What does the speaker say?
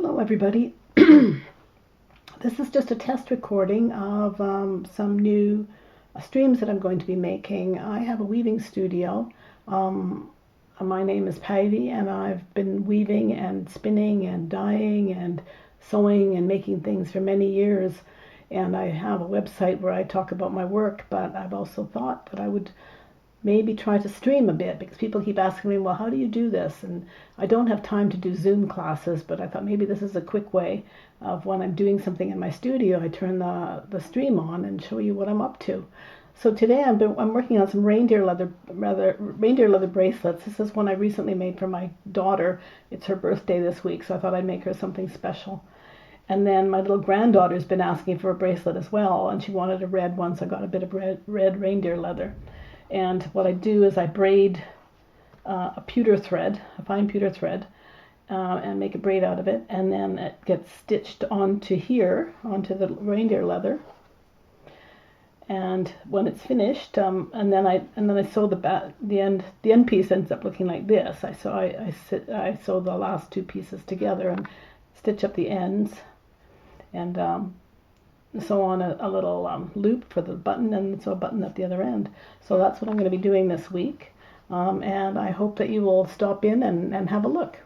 Hello everybody. This is just a test recording of some new streams that I'm going to be making. I have a weaving studio. My name is Patty and I've been weaving and spinning and dyeing and sewing and making things for many years. And I have a website where I talk about my work, but I've also thought that I would maybe try to stream a bit because people keep asking me, well, how do you do this? And I don't have time to do Zoom classes, but I thought maybe this is a quick way of when I'm doing something in my studio, I turn the stream on and show you what I'm up to. So today I'm working on some reindeer leather bracelets. This is one I recently made for my daughter. It's her birthday this week, so I thought I'd make her something special. And then my little granddaughter's been asking for a bracelet as well, and she wanted a red one, so I got a bit of red reindeer leather. And what I do is I braid a pewter thread, a fine pewter thread, and make a braid out of it, and then it gets stitched onto here, onto the reindeer leather. And when it's finished, and then I sew the end. The end piece ends up looking like this. I sew the last two pieces together and stitch up the ends, and sew on a little loop for the button, and sew a button at the other end. So that's what I'm going to be doing this week, and I hope that you will stop in and have a look.